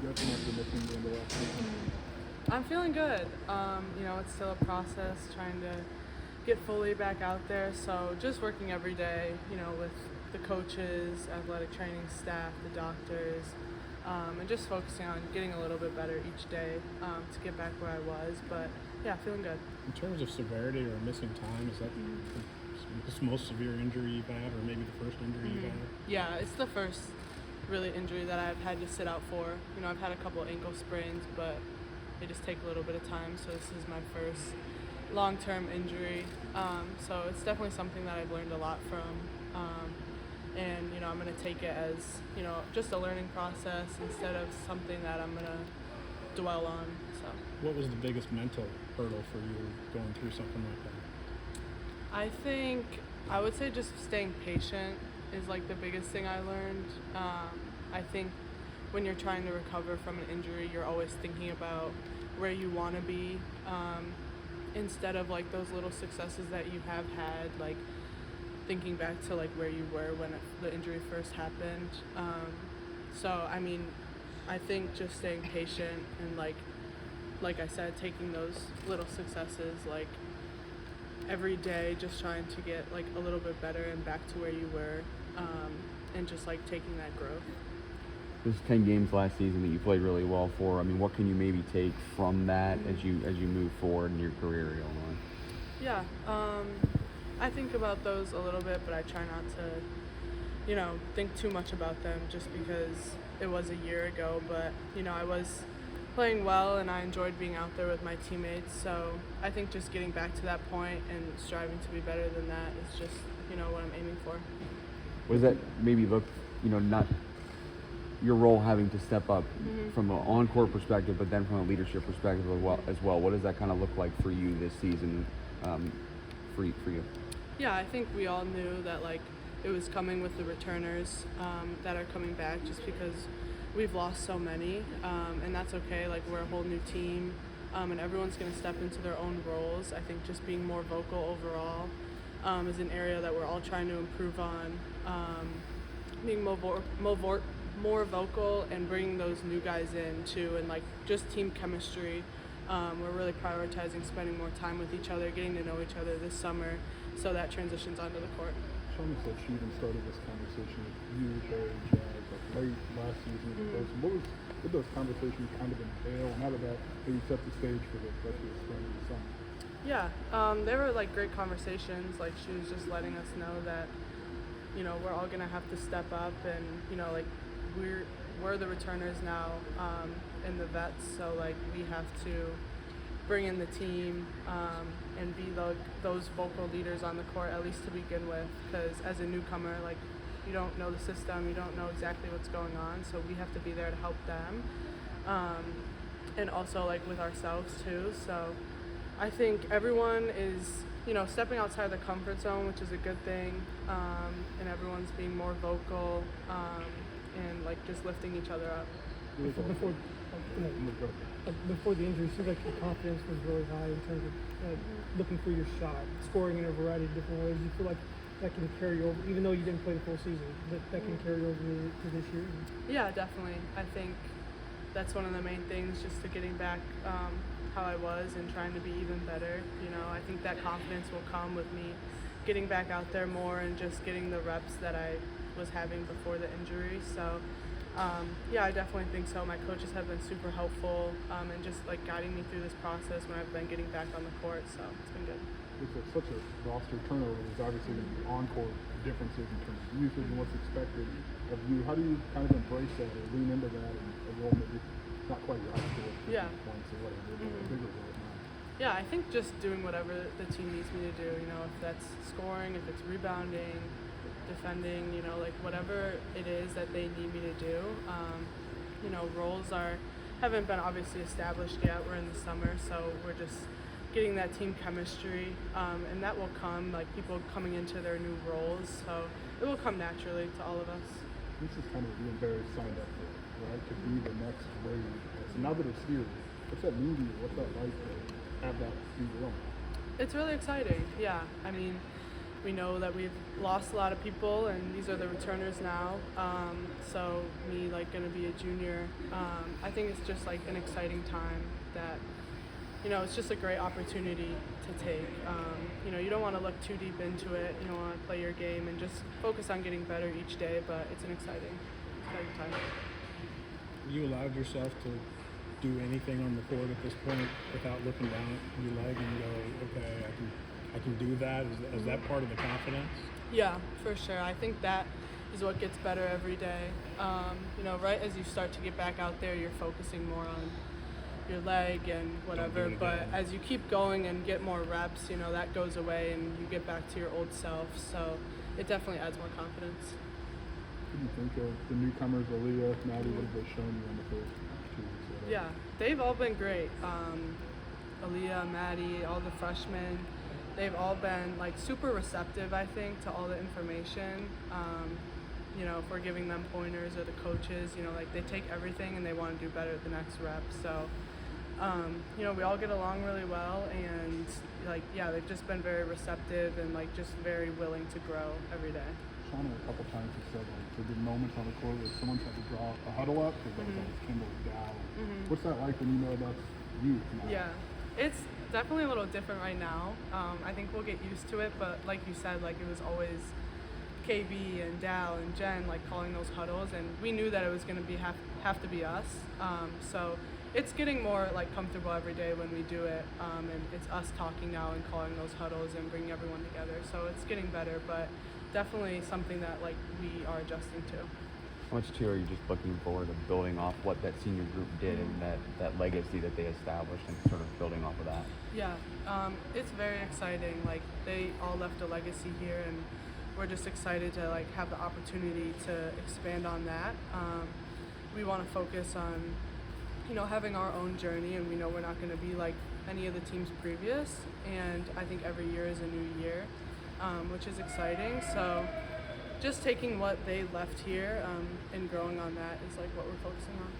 Gretchen, after missing the end of last season? I'm feeling good. It's still a process trying to get fully back out there. So just working every day, with the coaches, athletic training staff, the doctors, and just focusing on getting a little bit better each day to get back where I was. But yeah, feeling good. In terms of severity or missing time, is that the most severe injury you've had, or maybe the first injury you've had? Yeah, it's the first really injury that I've had to sit out for. I've had a couple ankle sprains, but they just take a little bit of time. So this is my first long-term injury. So it's definitely something that I've learned a lot from. And I'm going to take it as, just a learning process instead of something that I'm going to dwell on. So What was the biggest mental hurdle for you going through something like that? I think I would say just staying patient is like the biggest thing I learned. I think when you're trying to recover from an injury, you're always thinking about where you want to be, instead of like those little successes that you have had, like thinking back to like where you were when the injury first happened. I think just staying patient and like I said, taking those little successes like every day, just trying to get like a little bit better and back to where you were, and just like taking that growth. There's 10 games last season that you played really well for. I mean, what can you maybe take from that as you move forward in your career, Illinois? Yeah, I think about those a little bit, but I try not to, think too much about them just because it was a year ago. But, I was playing well and I enjoyed being out there with my teammates. So I think just getting back to that point and striving to be better than that is just, what I'm aiming for. Was that maybe look, not your role having to step up from an on-court perspective, but then from a leadership perspective as well? What does that kind of look like for you this season, for you? Yeah, I think we all knew that it was coming with the returners that are coming back, just because we've lost so many, and that's okay. Like, we're a whole new team, and everyone's going to step into their own roles. I think just being more vocal overall is an area that we're all trying to improve on. Being more vocal and bringing those new guys in too, and just team chemistry. We're really prioritizing spending more time with each other, getting to know each other this summer, so that transitions onto the court. Shauna said she even started this conversation with you, Barry, Jazz, late last season. What did those conversations kind of entail? Now that maybe set the stage for the rest of the spring and the summer? Yeah, they were great conversations. She was just letting us know that, we're all gonna have to step up, and we're the returners now, and the vets. So we have to bring in the team and be those vocal leaders on the court, at least to begin with. Because as a newcomer, you don't know the system, you don't know exactly what's going on. So we have to be there to help them, and also with ourselves too. So I think everyone is, stepping outside their comfort zone, which is a good thing, and everyone's being more vocal, and just lifting each other up. Before the injury, it seems like your confidence was really high in terms of looking for your shot, scoring in a variety of different ways. You feel like that can carry over, even though you didn't play the full season, that can carry over to this year? Yeah, definitely. I think that's one of the main things, just to getting back how I was and trying to be even better. I think that confidence will come with me getting back out there more and just getting the reps that I was having before the injury. So yeah, I definitely think so. My coaches have been super helpful, and just guiding me through this process when I've been getting back on the court. So it's been good. With such a roster turnover, there's obviously going to be on-court differences in terms of usage and what's expected of you. How do you kind of embrace that or lean into that and role maybe not quite your actual points or whatever, but a bigger role now? Yeah, I think just doing whatever the team needs me to do. If that's scoring, if it's rebounding, defending, whatever it is that they need me to do. Roles haven't been obviously established yet. We're in the summer, so we're just getting that team chemistry, and that will come, people coming into their new roles. So it will come naturally to all of us. This is kind of what you and Barry signed up for, right? To be the next wave. So now that it's here, what's that mean to you? What's that like to have that be your own? It's really exciting, yeah. we know that we've lost a lot of people, and these are the returners now. So me, like, gonna be a junior, I think it's just like an exciting time that, you know, it's just a great opportunity to take. You know, you don't want to look too deep into it. You don't want to play your game and just focus on getting better each day, but it's an exciting time. You allowed yourself to do anything on the court at this point without looking down at your leg and go, okay, I can do that? Is that part of the confidence? Yeah, for sure. I think that is what gets better every day. You know, right as you start to get back out there, you're focusing more on your leg and whatever, but as you keep going and get more reps, you know, that goes away and you get back to your old self, so it definitely adds more confidence. What do you think of the newcomers, Aaliyah, Maddie? What have they shown you in the first 2 weeks? Yeah, they've all been great. Aaliyah, Maddie, all the freshmen, they've all been like super receptive, I think, to all the information. You know, if we're giving them pointers, or the coaches, you know, like they take everything and they want to do better at the next rep. So, you know, we all get along really well, and like, yeah, they've just been very receptive and like just very willing to grow every day. Shauna, a couple times has said like there have been moments on the court where someone's had to draw a huddle up because that was always Kendall down. What's that like when you know that's you now? Yeah, it's definitely a little different right now. I think we'll get used to it, but like you said, like it was always KB and Dal and Jen like calling those huddles, and we knew that it was going to be have to be us. So it's getting more like comfortable every day when we do it, and it's us talking now and calling those huddles and bringing everyone together. So it's getting better, but definitely something that like we are adjusting to. How much too are you just looking forward to building off what that senior group did and that legacy that they established and sort of building off of that? Yeah, it's very exciting. Like they all left a legacy here, and we're just excited to like have the opportunity to expand on that. We want to focus on, you know, having our own journey, and we know we're not going to be like any of the teams previous. And I think every year is a new year, which is exciting. So just taking what they left here and growing on that is like what we're focusing on.